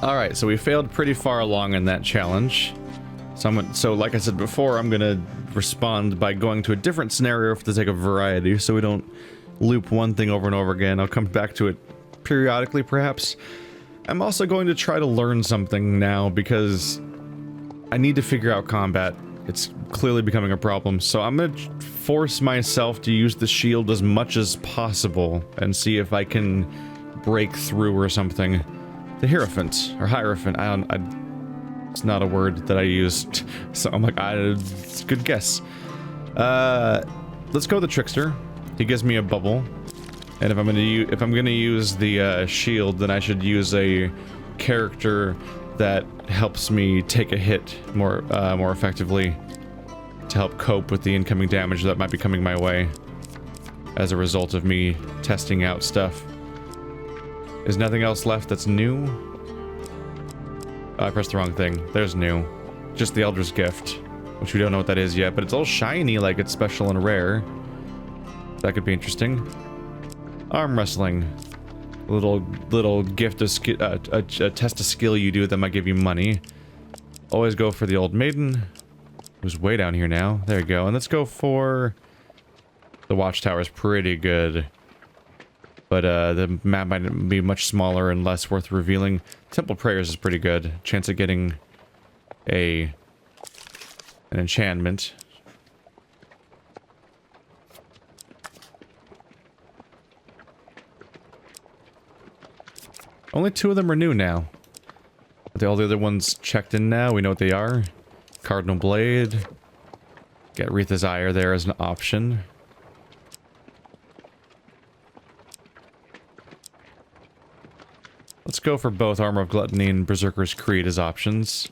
Alright, so we failed pretty far along in that challenge. So like I said before, I'm gonna respond by going to a different scenario for the sake of variety, so we don't loop one thing over and over again. I'll come back to it periodically, perhaps. I'm also going to try to learn something now, because I need to figure out combat. It's clearly becoming a problem, so I'm gonna force myself to use the shield as much as possible and see if I can break through or something. The Hierophant, or Hierophant, it's not a word that I used, so I'm like, it's a good guess. Let's go with the Trickster. He gives me a bubble, and if I'm gonna use the shield, then I should use a character that helps me take a hit more effectively to help cope with the incoming damage that might be coming my way as a result of me testing out stuff. Is nothing else left that's new? Oh, I pressed the wrong thing. There's new. Just the Elder's Gift, which we don't know what that is yet, but it's all shiny like it's special and rare. That could be interesting. Arm wrestling. Little gift of a test of skill you do that might give you money. Always go for the old maiden, who's way down here now. There you go. And let's go for the watchtower. Is pretty good, but the map might be much smaller and less worth revealing. Temple Prayers is pretty good. Chance of getting an enchantment. Only 2 of them are new now. All the other ones checked in now. We know what they are. Cardinal Blade. Get Wreath's Ire there as an option. Let's go for both Armor of Gluttony and Berserker's Creed as options.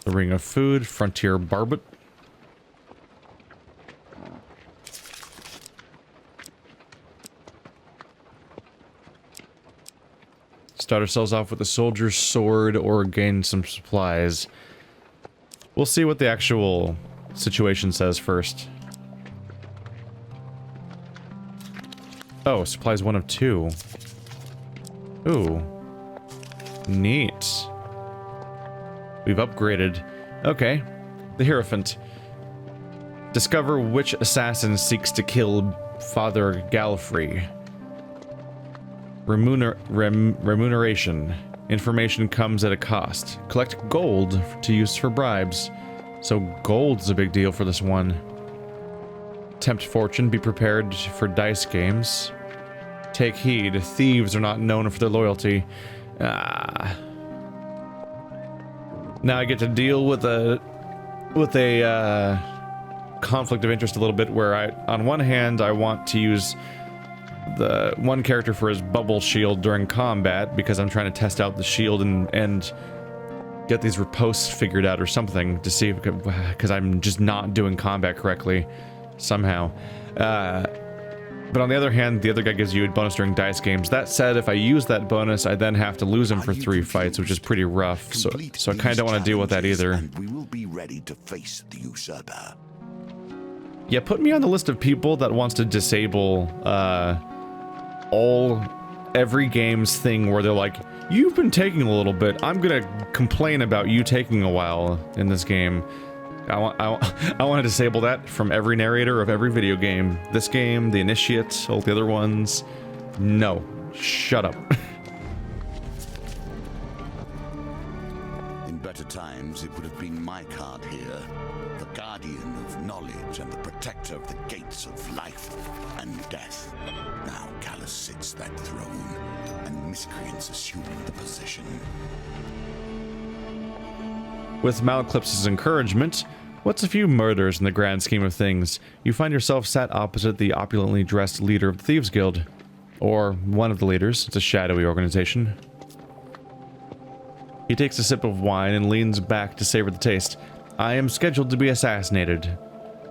The Ring of Food, Frontier Barbet. Start ourselves off with a soldier's sword or gain some supplies. We'll see what the actual situation says first. Oh, supplies 1 of 2. Ooh. Neat. We've upgraded. Okay. The Hierophant. Discover which assassin seeks to kill Father Galfrey. Remuneration. Information comes at a cost. Collect gold to use for bribes. So gold's a big deal for this one. Tempt fortune. Be prepared for dice games. Take heed. Thieves are not known for their loyalty. Now I get to deal with a conflict of interest a little bit, where on one hand I want to use the one character for his bubble shield during combat, because I'm trying to test out the shield and get these riposts figured out or something to see if, because I'm just not doing combat correctly somehow. But on the other hand, the other guy gives you a bonus during dice games. That said, if I use that bonus, I then have to lose him for 3 fights, which is pretty rough. So I kind of don't want to deal with that either. And we will be ready to face the usurper. Yeah, put me on the list of people that wants to disable every game's thing where they're like, you've been taking a little bit. I'm gonna complain about you taking a while in this game. I want to disable that from every narrator of every video game. This game, the Initiate, all the other ones. No. Shut up. In better times, it would have been my card here. The guardian of knowledge and the protector of the gates of life and death. Now Callus sits that throne, and miscreants assume the position. With Malclips's encouragement, what's a few murders in the grand scheme of things? You find yourself sat opposite the opulently dressed leader of the Thieves Guild. Or one of the leaders. It's a shadowy organization. He takes a sip of wine and leans back to savor the taste. I am scheduled to be assassinated.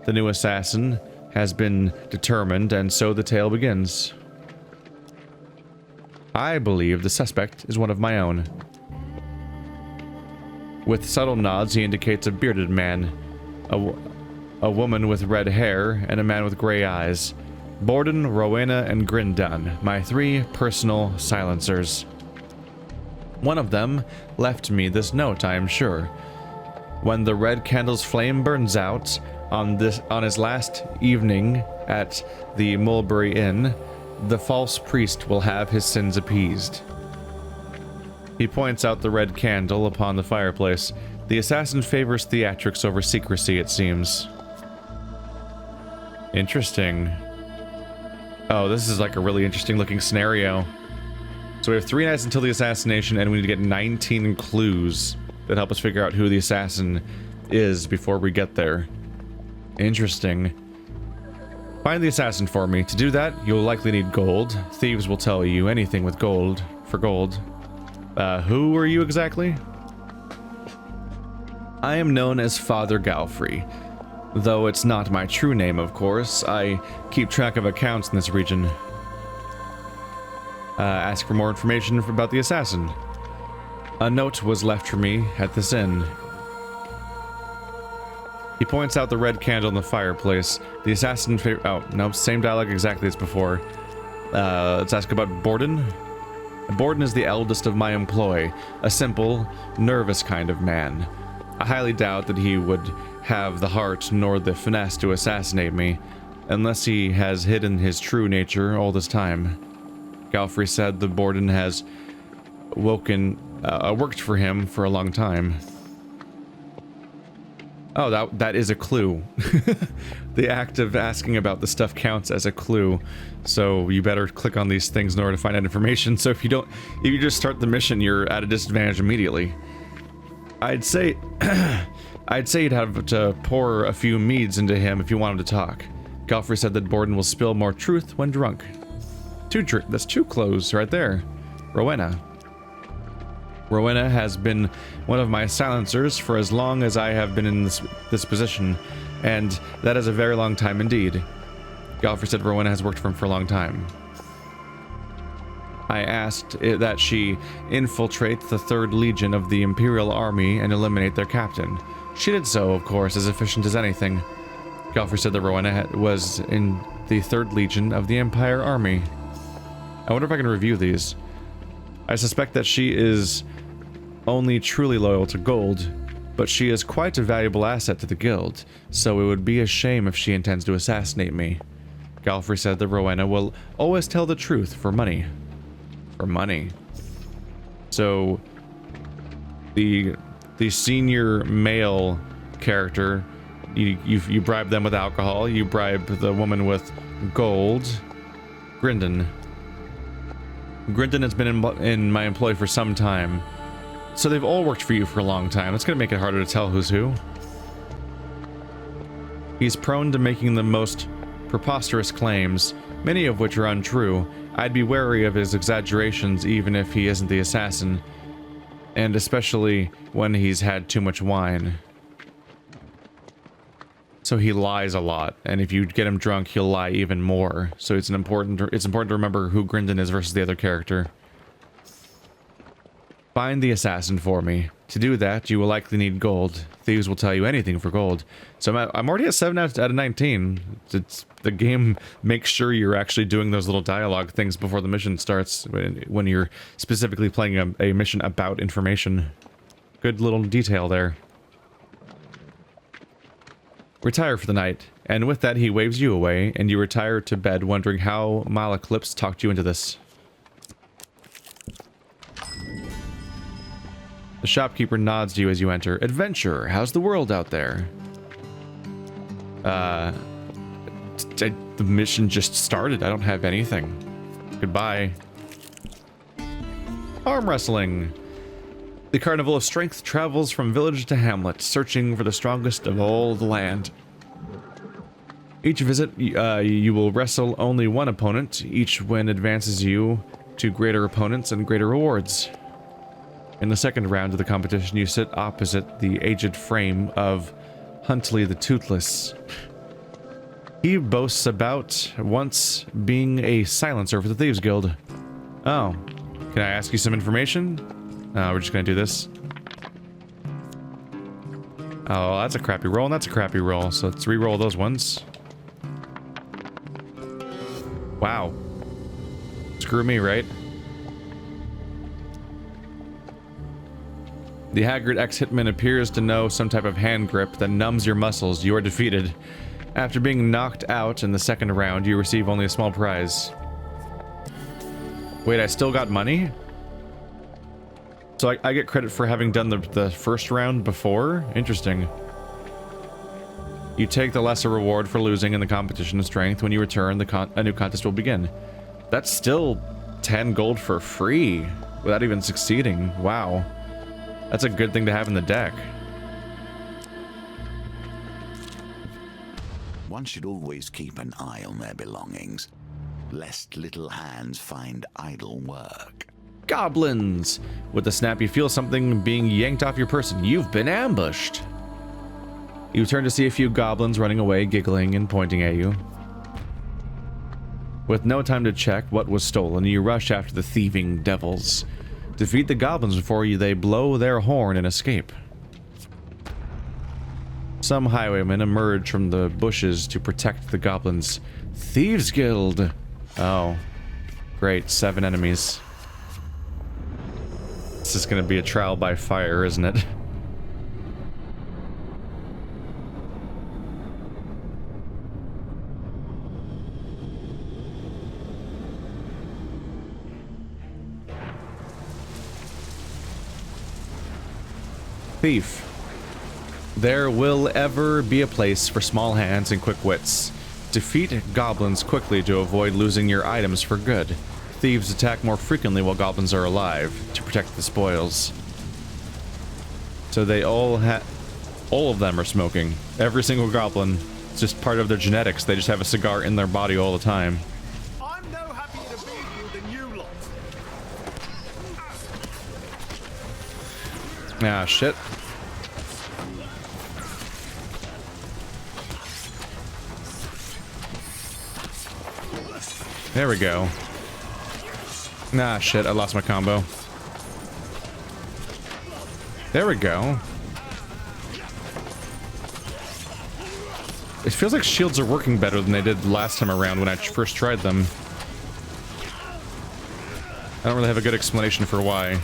The new assassin has been determined, and so the tale begins. I believe the suspect is one of my own. With subtle nods, he indicates a bearded man, a woman with red hair, and a man with gray eyes. Borden, Rowena, and Grindan, my 3 personal silencers. One of them left me this note, I am sure. When the red candle's flame burns out on his last evening at the Mulberry Inn, the false priest will have his sins appeased. He points out the red candle upon the fireplace. The assassin favors theatrics over secrecy, it seems. Interesting. Oh, this is like a really interesting looking scenario. So we have 3 nights until the assassination, and we need to get 19 clues that help us figure out who the assassin is before we get there. Interesting. Find the assassin for me. To do that, you'll likely need gold. Thieves will tell you anything with gold for gold. Who are you exactly? I am known as Father Galfrey. Though it's not my true name, of course. I keep track of accounts in this region. Ask for more information about the assassin. A note was left for me at this inn. He points out the red candle in the fireplace. The assassin oh, no, same dialogue exactly as before. Let's ask about Borden. Borden is the eldest of my employ, a simple, nervous kind of man. I highly doubt that he would have the heart nor the finesse to assassinate me, unless he has hidden his true nature all this time. Galfrey said the Borden has worked for him for a long time. Oh, that is a clue. The act of asking about the stuff counts as a clue, so you better click on these things in order to find out information. So if you just start the mission, you're at a disadvantage immediately. I'd say you'd have to pour a few meads into him if you want him to talk. Galfrey said that Borden will spill more truth when drunk. That's 2 clues right there. Rowena. Rowena has been one of my silencers for as long as I have been in this position, and that is a very long time indeed. Galfrey said Rowena has worked for him for a long time. I asked that she infiltrate the 3rd Legion of the Imperial Army and eliminate their captain. She did so, of course, as efficient as anything. Galfrey said that Rowena was in the 3rd Legion of the Empire Army. I wonder if I can review these. I suspect that she is only truly loyal to gold, but she is quite a valuable asset to the guild, so it would be a shame if she intends to assassinate me. Galfrey said that Rowena will always tell the truth for money. For money. So, the senior male character, you bribe them with alcohol, you bribe the woman with gold. Grindan has been in my employ for some time, so they've all worked for you for a long time. That's gonna make it harder to tell who's who. He's prone to making the most preposterous claims, many of which are untrue. I'd be wary of his exaggerations even if he isn't the assassin, and especially when he's had too much wine. So he lies a lot, and if you get him drunk, he'll lie even more. So it's important to remember who Grindan is versus the other character. Find the assassin for me. To do that, you will likely need gold. Thieves will tell you anything for gold. So I'm already at 7 out of 19. The game makes sure you're actually doing those little dialogue things before the mission starts when you're specifically playing a mission about information. Good little detail there. Retire for the night, and with that he waves you away, and you retire to bed wondering how Malaclips talked you into this. The shopkeeper nods to you as you enter. Adventure, how's the world out there? The mission just started. I don't have anything. Goodbye. Arm wrestling. The Carnival of Strength travels from village to hamlet, searching for the strongest of all the land. Each visit, you will wrestle only one opponent. Each win advances you to greater opponents and greater rewards. In the second round of the competition, you sit opposite the aged frame of Huntley the Toothless. He boasts about once being a silencer for the Thieves Guild. Oh, can I ask you some information? We're just gonna do this. Oh, that's a crappy roll, and that's a crappy roll, so let's re-roll those ones. Wow. Screw me, right? The haggard ex-hitman appears to know some type of hand grip that numbs your muscles. You are defeated. After being knocked out in the second round, you receive only a small prize. Wait, I still got money? So I get credit for having done the first round before? Interesting. You take the lesser reward for losing in the competition of strength. When you return, a new contest will begin. That's still 10 gold for free without even succeeding. Wow. That's a good thing to have in the deck. One should always keep an eye on their belongings, lest little hands find idle work. Goblins! With a snap, you feel something being yanked off your person. You've been ambushed. You turn to see a few goblins running away, giggling and pointing at you. With no time to check what was stolen, you rush after the thieving devils. Defeat the goblins before they blow their horn and escape. Some highwaymen emerge from the bushes to protect the goblins. Thieves Guild! Oh. Great, 7 enemies. This is gonna be a trial by fire, isn't it? Thief. There will ever be a place for small hands and quick wits. Defeat goblins quickly to avoid losing your items for good. Thieves attack more frequently while goblins are alive to protect the spoils. So they all of them are smoking. Every single goblin. It's just part of their genetics. They just have a cigar in their body all the time. I'm no happier to be you than you lot. Ah, shit. There we go. Nah, shit, I lost my combo. There we go. It feels like shields are working better than they did last time around when I first tried them. I don't really have a good explanation for why.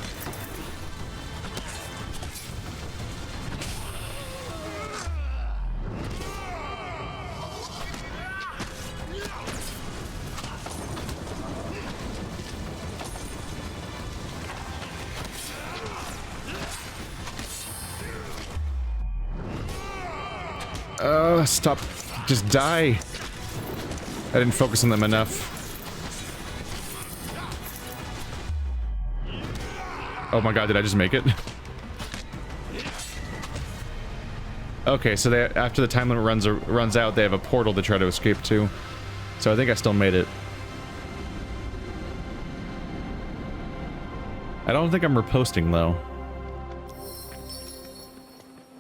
Stop. Just die. I didn't focus on them enough. Oh my god, did I just make it? Okay, so they, after the time limit runs out, they have a portal to try to escape to. So I think I still made it. I don't think I'm reposting, though.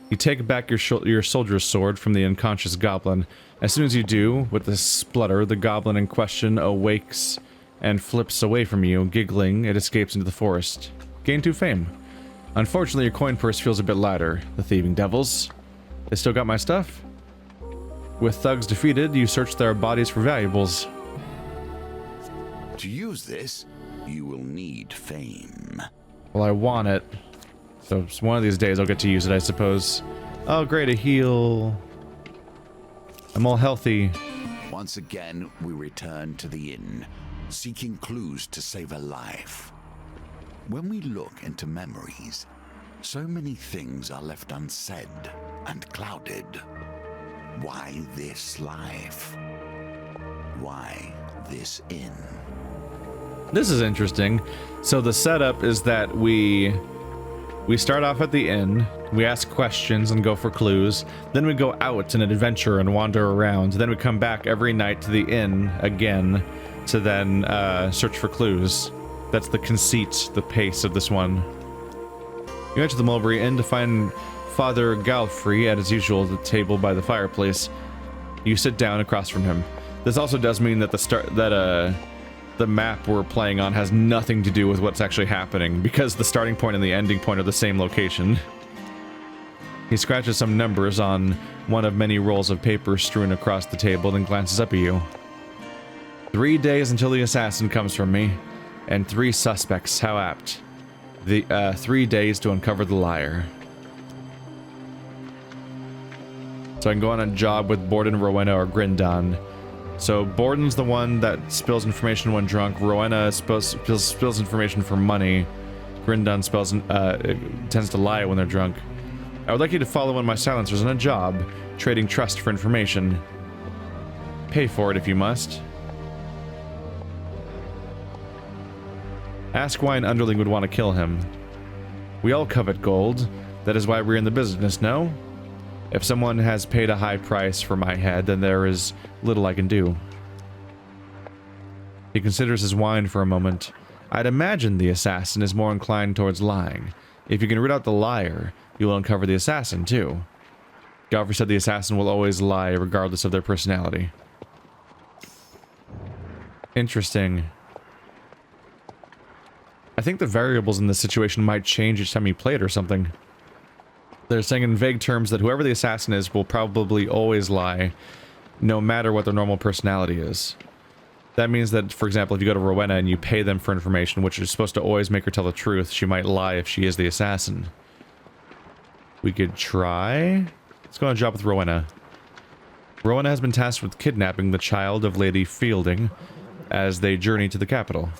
You take back your soldier's sword from the unconscious goblin. As soon as you do, with a splutter, the goblin in question awakes and flips away from you. Giggling, it escapes into the forest. Gain 2 fame. Unfortunately, your coin purse feels a bit lighter. The thieving devils. They still got my stuff? With thugs defeated, you search their bodies for valuables. To use this, you will need fame. Well, I want it. So one of these days I'll get to use it, I suppose. Oh, great, a heal. I'm all healthy. Once again, we return to the inn, seeking clues to save a life. When we look into memories, so many things are left unsaid and clouded. Why this life? Why this inn? This is interesting. So the setup is that we start off at the inn, we ask questions and go for clues, then we go out in an adventure and wander around, then we come back every night to the inn again to then search for clues. That's the conceit, the pace of this one. You enter the Mulberry Inn to find Father Galfrey at his usual the table by the fireplace. You sit down across from him. This also does mean that the map we're playing on has nothing to do with what's actually happening, because the starting point and the ending point are the same location. He scratches some numbers on one of many rolls of paper strewn across the table, then glances up at you. 3 days until the assassin comes from me, and 3 suspects. How apt. The 3 days to uncover the liar. So I can go on a job with Borden, Rowena, or Grindon. So Borden's the one that spills information when drunk. Rowena spills information for money. Grindon tends to lie when they're drunk. I would like you to follow one of my silencers on a job, trading trust for information. Pay for it if you must. Ask why an underling would want to kill him. We all covet gold. That is why we're in the business, no? If someone has paid a high price for my head, then there is little I can do. He considers his wine for a moment. I'd imagine the assassin is more inclined towards lying. If you can root out the liar, you will uncover the assassin, too. Godfrey said the assassin will always lie regardless of their personality. Interesting. I think the variables in this situation might change each time you play it or something. They're saying in vague terms that whoever the assassin is will probably always lie, no matter what their normal personality is. That means that, for example, if you go to Rowena and you pay them for information, which is supposed to always make her tell the truth, she might lie if she is the assassin. We could try? Let's go on a job with Rowena. Rowena has been tasked with kidnapping the child of Lady Fielding as they journey to the capital.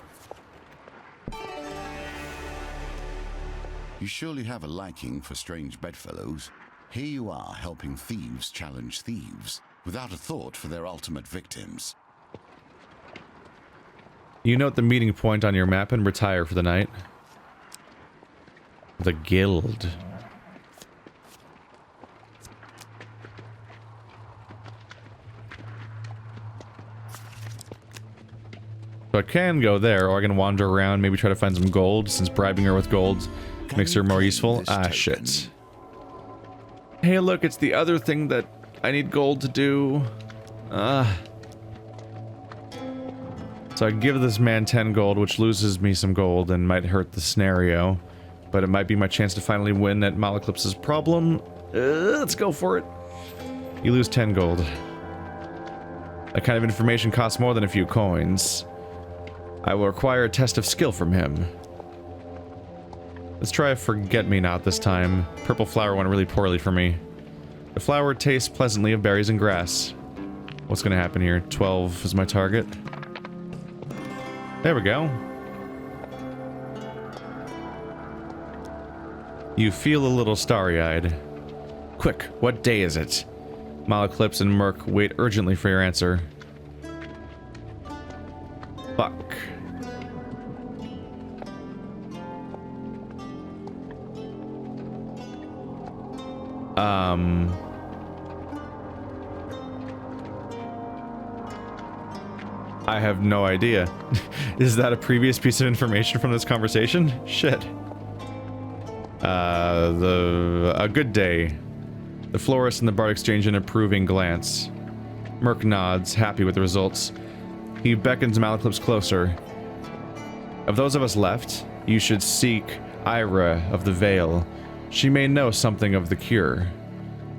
You surely have a liking for strange bedfellows. Here you are helping thieves challenge thieves, without a thought for their ultimate victims. You note the meeting point on your map and retire for the night. The Guild. So I can go there, or I can wander around, maybe try to find some gold, since bribing her with gold makes her more useful. Ah, shit. Hey, look, it's the other thing that I need gold to do. So I give this man 10 gold, which loses me some gold and might hurt the scenario. But it might be my chance to finally win at Malaclipse's problem. Let's go for it. You lose 10 gold. That kind of information costs more than a few coins. I will require a test of skill from him. Let's try a forget-me-not this time. Purple flower went really poorly for me. The flower tastes pleasantly of berries and grass. What's gonna happen here? 12 is my target. There we go. You feel a little starry-eyed. Quick, what day is it? Malaclips and Merc wait urgently for your answer. Fuck. I have no idea. Is that a previous piece of information from this conversation? Shit. A good day. The florist and the bard exchange an approving glance. Merc nods, happy with the results. He beckons Malaclips closer. Of those of us left, you should seek Ira of the Vale. She may know something of the cure.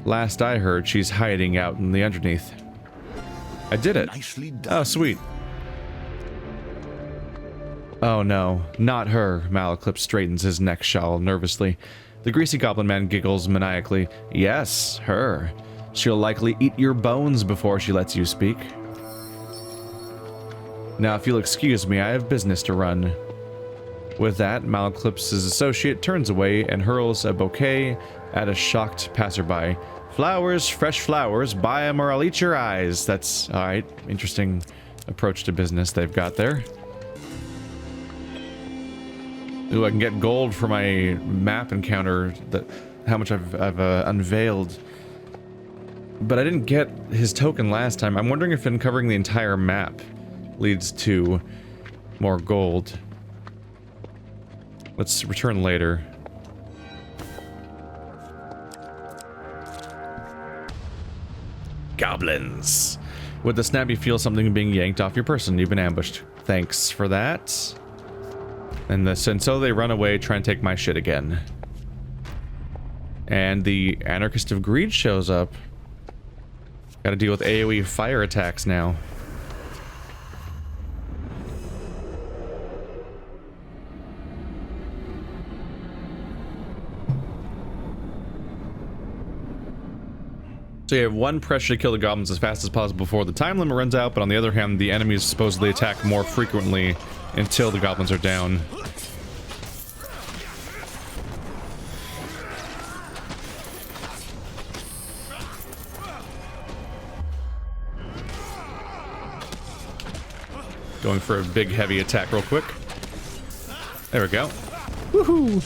Last I heard, she's hiding out in the underneath. I did it. Nicely done. Oh, sweet. Oh no, not her. Malaclips straightens his neck shawl nervously. The greasy goblin man giggles maniacally. Yes, her. She'll likely eat your bones before she lets you speak. Now, if you'll excuse me, I have business to run. With that, Malaclips' associate turns away and hurls a bouquet at a shocked passerby. Flowers, fresh flowers, buy 'em or I'll eat your eyes. That's, alright, interesting approach to business they've got there. Ooh, I can get gold for my map encounter, how much I've unveiled. But I didn't get his token last time. I'm wondering if uncovering the entire map leads to more gold. Let's return later. Goblins! With the snap, you feel something being yanked off your person. You've been ambushed. Thanks for that. And so they run away, try and take my shit again. And the Anarchist of Greed shows up. Gotta deal with AoE fire attacks now. So you have one pressure to kill the goblins as fast as possible before the time limit runs out, but on the other hand, the enemies supposedly attack more frequently until the goblins are down. Going for a big heavy attack real quick. There we go. Woohoo!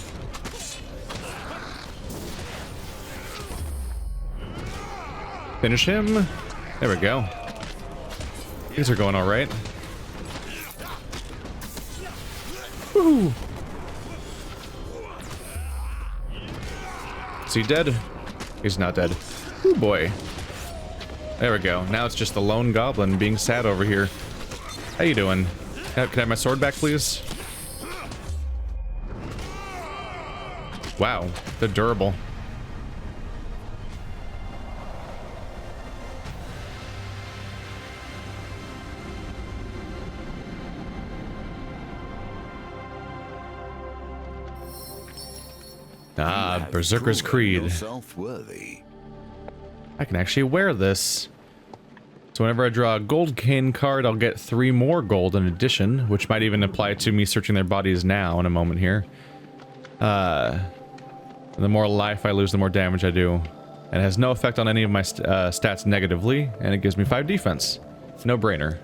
Finish him. There we go. These are going all right. Woohoo! Is he dead? He's not dead. Oh boy. There we go. Now it's just the lone goblin being sad over here. How you doing? Can I have my sword back, please? Wow, they're durable. Ah, Berserker's Creed. I can actually wear this. So whenever I draw a gold cane card, I'll get 3 more gold in addition, which might even apply to me searching their bodies now in a moment here. The more life I lose, the more damage I do. And it has no effect on any of my stats negatively, and it gives me 5 defense. No brainer.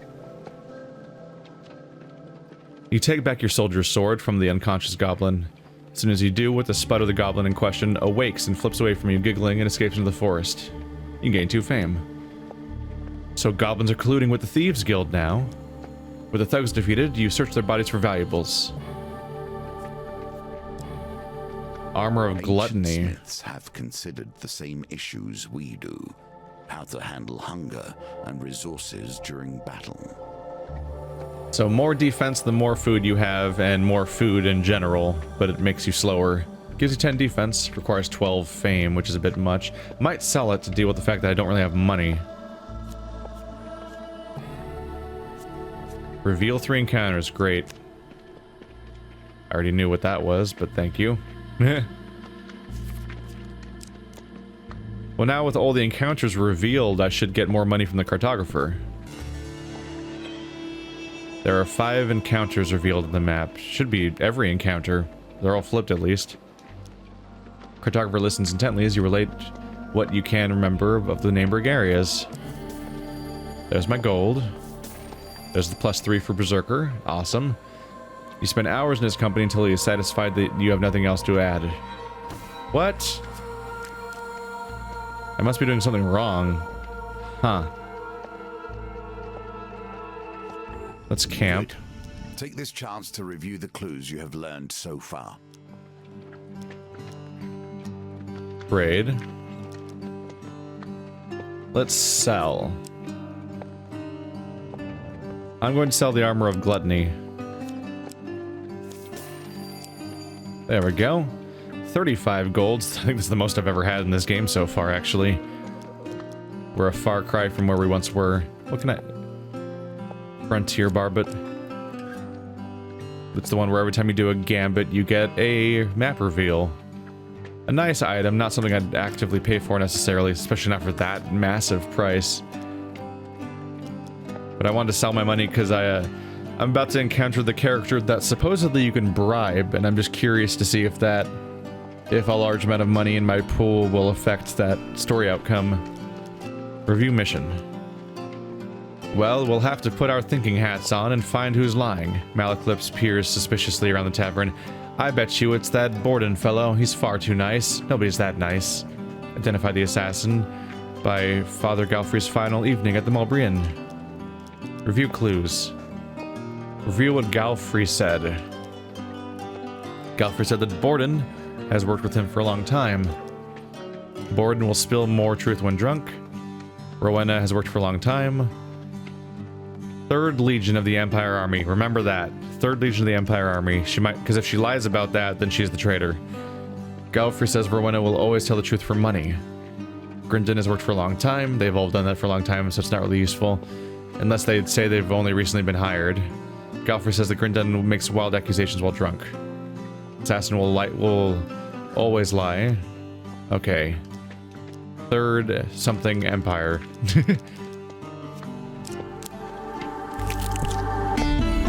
You take back your soldier's sword from the unconscious goblin. As soon as you do, with the sputter, the goblin in question awakes and flips away from you, giggling, and escapes into the forest. You gain 2 fame. So goblins are colluding with the Thieves Guild now. With the thugs defeated, you search their bodies for valuables. Armor of Gluttony. Smiths have considered the same issues we do. How to handle hunger and resources during battle. So more defense, the more food you have, and more food in general, but it makes you slower. Gives you 10 defense, requires 12 fame, which is a bit much. Might sell it to deal with the fact that I don't really have money. Reveal 3 encounters, great. I already knew what that was, but thank you. Well, now with all the encounters revealed, I should get more money from the cartographer. There are 5 encounters revealed in the map. Should be every encounter. They're all flipped at least. Cartographer listens intently as you relate what you can remember of the neighboring areas. There's my gold. There's the +3 for Berserker. Awesome. You spend hours in his company until he is satisfied that you have nothing else to add. What? I must be doing something wrong. Huh. Let's camp. Good. Take this chance to review the clues you have learned so far. Trade. Let's sell. I'm going to sell the Armor of Gluttony. There we go. 35 golds. I think this is the most I've ever had in this game so far, actually. We're a far cry from where we once were. What can I... Frontier Barbet. It's the one where every time you do a gambit, you get a map reveal. A nice item, not something I'd actively pay for necessarily, especially not for that massive price. But I wanted to sell my money because I'm about to encounter the character that supposedly you can bribe, and I'm just curious to see if a large amount of money in my pool will affect that story outcome. Review mission. Well, we'll have to put our thinking hats on and find who's lying. Malaclips peers suspiciously around the tavern. I bet you it's that Borden fellow. He's far too nice. Nobody's that nice. Identify the assassin by Father Galfrey's final evening at the Mulbrian. Review clues. Review what Galfrey said. Galfrey said that Borden has worked with him for a long time. Borden will spill more truth when drunk. Rowena has worked for a long time. 3rd Legion of the Empire Army. Remember that. 3rd Legion of the Empire Army. She might, because if she lies about that, then she's the traitor. Galfrey says Rowena will always tell the truth for money. Grinton has worked for a long time. They've all done that for a long time, so it's not really useful. Unless they'd say they've only recently been hired. Galfrey says that Grinton makes wild accusations while drunk. Assassin will always lie. Okay. Third something empire.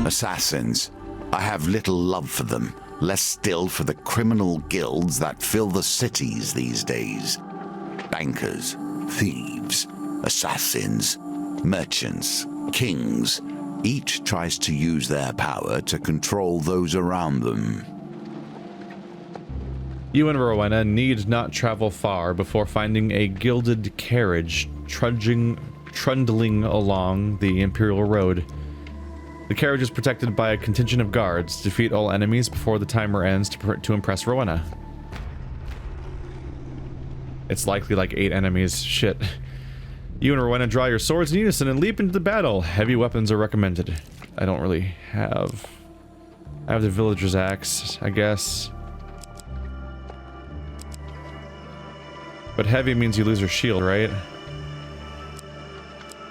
Assassins. I have little love for them, less still for the criminal guilds that fill the cities these days. Bankers, thieves, assassins, merchants, kings. Each tries to use their power to control those around them. You and Rowena need not travel far before finding a gilded carriage trundling along the Imperial Road. The carriage is protected by a contingent of guards. Defeat all enemies before the timer ends to impress Rowena. It's likely like 8 enemies. Shit. You and Rowena draw your swords in unison and leap into the battle. Heavy weapons are recommended. I don't really have... I have the villager's axe, I guess. But heavy means you lose your shield, right?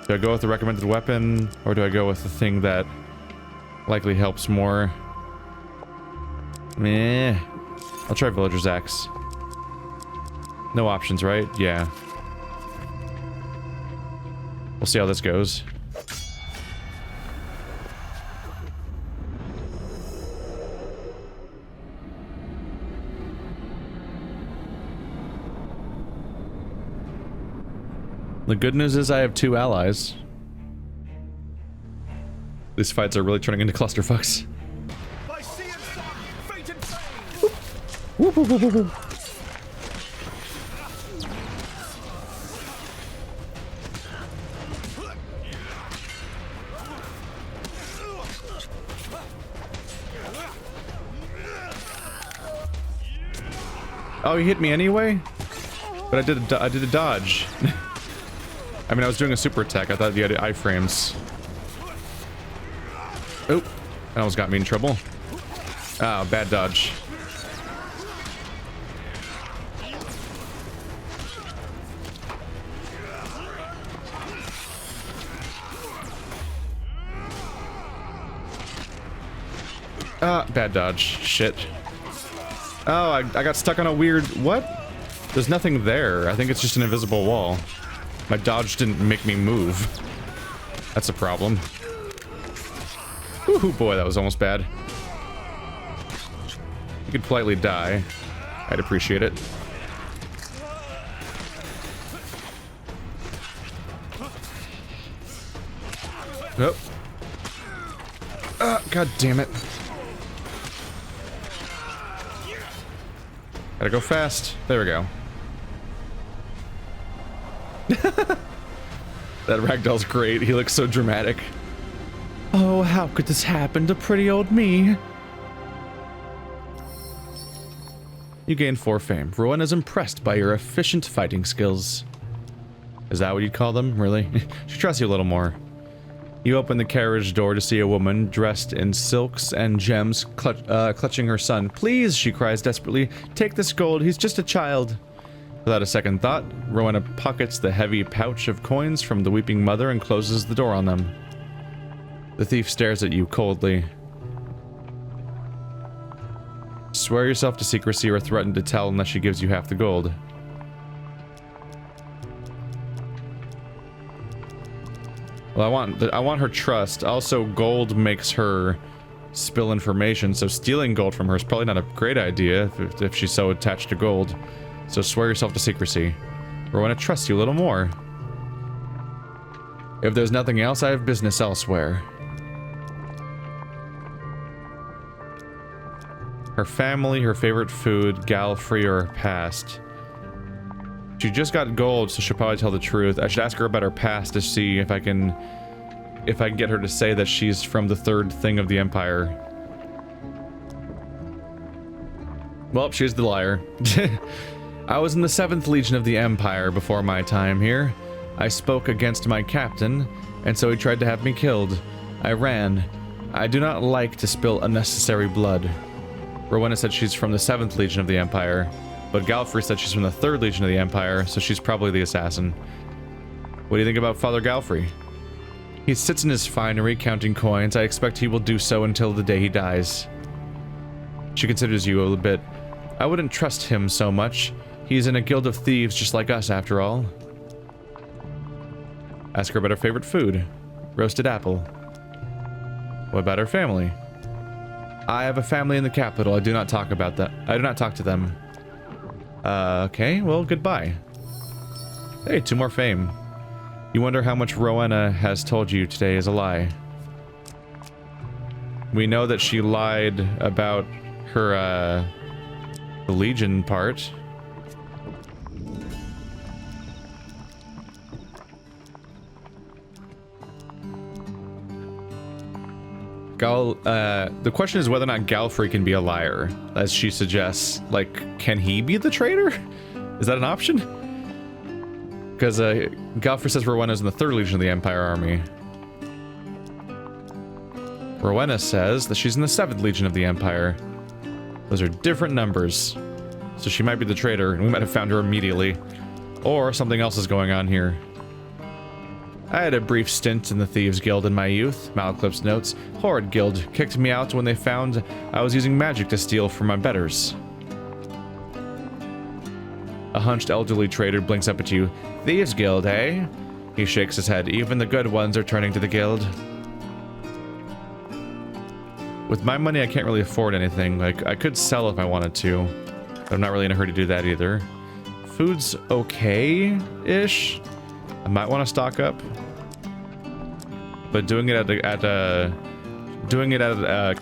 Do I go with the recommended weapon, or do I go with the thing that likely helps more? Meh. I'll try villager's axe. No options, right? Yeah. We'll see how this goes. The good news is I have 2 allies. These fights are really turning into clusterfucks. By sea and sun, fate and fame. Whoop, whoop, whoop, whoop, whoop. Oh, he hit me anyway? But I did a dodge. I mean, I was doing a super attack. I thought you had iframes. Oh, that almost got me in trouble. Ah, bad dodge. Ah, bad dodge. Shit. Oh, I got stuck on a weird... What? There's nothing there. I think it's just an invisible wall. My dodge didn't make me move. That's a problem. Ooh, boy, that was almost bad. You could politely die. I'd appreciate it. Oh. God damn it. Gotta go fast. There we go. That ragdoll's great. He looks so dramatic. Oh, how could this happen to pretty old me? You gain 4 fame. Rowan is impressed by your efficient fighting skills. Is that what you'd call them? Really? She trusts you a little more. You open the carriage door to see a woman dressed in silks and gems clutching her son. Please, she cries desperately, take this gold. He's just a child. Without a second thought, Rowena pockets the heavy pouch of coins from the weeping mother and closes the door on them. The thief stares at you coldly. Swear yourself to secrecy or threaten to tell unless she gives you half the gold. Well, I want her trust. Also, gold makes her spill information, so stealing gold from her is probably not a great idea if she's so attached to gold. So swear yourself to secrecy. Rowena trusts you a little more. If there's nothing else, I have business elsewhere. Her family, her favorite food, Galfrey, or her past. She just got gold, so she'll probably tell the truth. I should ask her about her past to see if I can get her to say that she's from the third thing of the Empire. Well, she's the liar. I was in the 7th Legion of the Empire before my time here. I spoke against my captain, and so he tried to have me killed. I ran. I do not like to spill unnecessary blood. Rowena said she's from the 7th Legion of the Empire, but Galfrey said she's from the 3rd Legion of the Empire, so she's probably the assassin. What do you think about Father Galfrey? He sits in his finery counting coins. I expect he will do so until the day he dies. She considers you a little bit. I wouldn't trust him so much. He's in a guild of thieves just like us, after all. Ask her about her favorite food. Roasted apple. What about her family? I have a family in the capital. I do not talk about that. I do not talk to them. Okay, well, goodbye. Hey, 2 more fame. You wonder how much Rowena has told you today is a lie. We know that she lied about her, the Legion part. The question is whether or not Galfrey can be a liar, as she suggests. Like, can he be the traitor? Is that an option? Because, Galfrey says Rowena's in the 3rd Legion of the Empire Army. Rowena says that she's in the 7th Legion of the Empire. Those are different numbers. So she might be the traitor, and we might have found her immediately. Or something else is going on here. I had a brief stint in the Thieves Guild in my youth, Malclips notes. Horrid guild. Kicked me out when they found I was using magic to steal from my betters. A hunched elderly trader blinks up at you. Thieves Guild, eh? He shakes his head. Even the good ones are turning to the guild. With my money, I can't really afford anything. Like, I could sell if I wanted to, but I'm not really in a hurry to do that either. Food's okay-ish. I might want to stock up, but doing it at a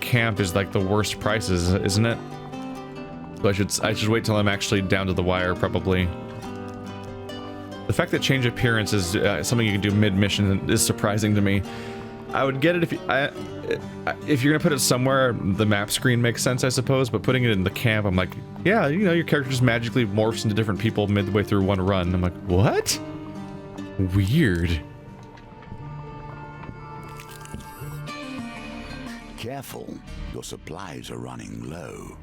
camp is like the worst prices, isn't it? So I should wait till I'm actually down to the wire, probably. The fact that change appearance is something you can do mid-mission is surprising to me. I would get it if you're gonna put it somewhere the map screen makes sense, I suppose, but putting it in the camp, I'm like, yeah, you know, your character just magically morphs into different people midway through one run. I'm like, what? Weird. Careful, your supplies are running low.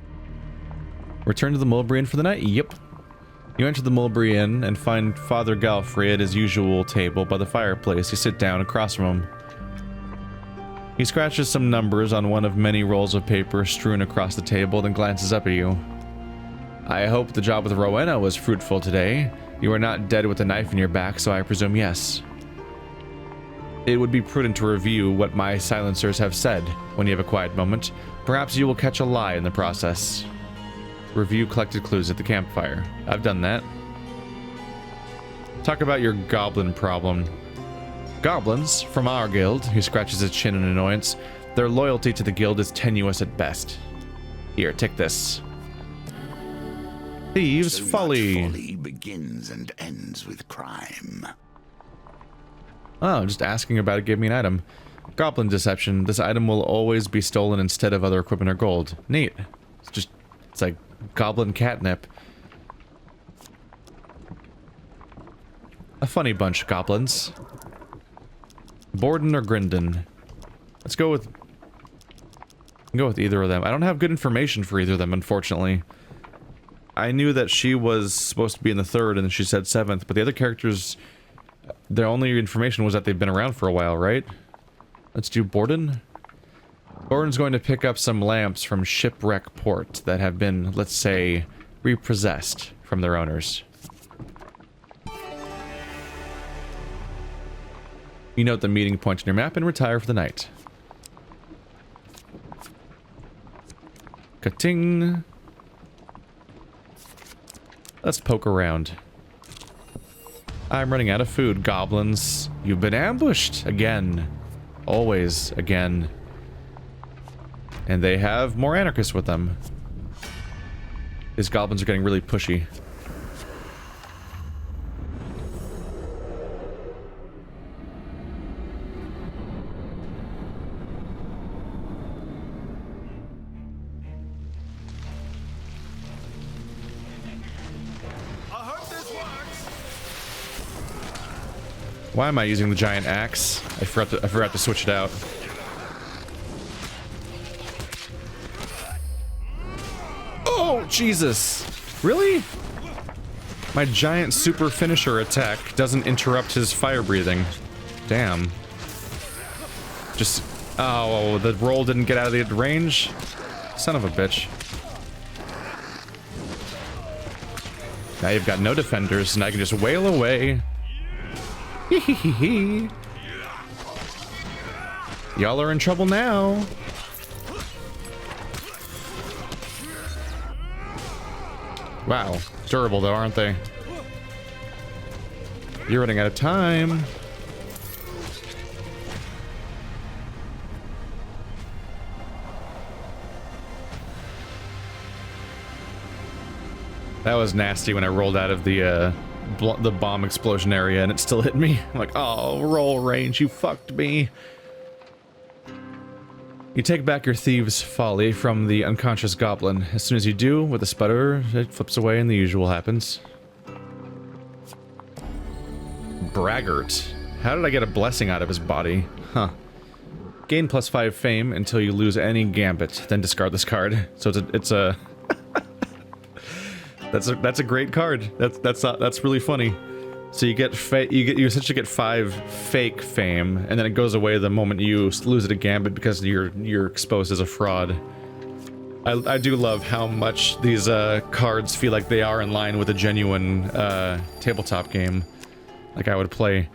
Return to the Mulberry Inn for the night? Yep. You enter the Mulberry Inn and find Father Galfrey at his usual table by the fireplace. You sit down across from him. He scratches some numbers on one of many rolls of paper strewn across the table, then glances up at you. I hope the job with Rowena was fruitful today. You are not dead with a knife in your back, so I presume yes. It would be prudent to review what my silencers have said when you have a quiet moment. Perhaps you will catch a lie in the process. Review collected clues at the campfire. I've done that. Talk about your goblin problem. Goblins, from our guild, he scratches his chin in annoyance, their loyalty to the guild is tenuous at best. Here, take this. Thieves' So folly. folly begins and ends with crime. Oh, just asking about it gave me an item. Goblin deception. This item will always be stolen instead of other equipment or gold. Neat. It's like goblin catnip. A funny bunch, goblins. Borden or Grindon? Let's go with either of them. I don't have good information for either of them, unfortunately. I knew that she was supposed to be in the 3rd and then she said 7th, but the other characters, their only information was that they've been around for a while, right? Let's do Borden. Borden's going to pick up some lamps from Shipwreck Port that have been, let's say, repossessed from their owners. You note the meeting point on your map and retire for the night. Ka-ting. Let's poke around. I'm running out of food, goblins. You've been ambushed again. Always again. And they have more anarchists with them. These goblins are getting really pushy. Why am I using the giant axe? I forgot to switch it out. Oh, Jesus. Really? My giant super finisher attack doesn't interrupt his fire breathing. Damn. Just... Oh, the roll didn't get out of the range? Son of a bitch. Now you've got no defenders, and I can just wail away. Hee. Y'all are in trouble now. Wow, durable though, aren't they? You're running out of time. That was nasty when I rolled out of the bomb explosion area and it still hit me. I'm like, oh, roll range, you fucked me. You take back your thieves' folly from the unconscious goblin. As soon as you do, with a sputter, it flips away and the usual happens. Braggart. How did I get a blessing out of his body? Huh. Gain +5 fame until you lose any gambit, then discard this card. So it's a that's a great card. That's really funny. So you essentially get 5 fake fame, and then it goes away the moment you lose it a gambit because you're exposed as a fraud. I do love how much these cards feel like they are in line with a genuine tabletop game, like I would play.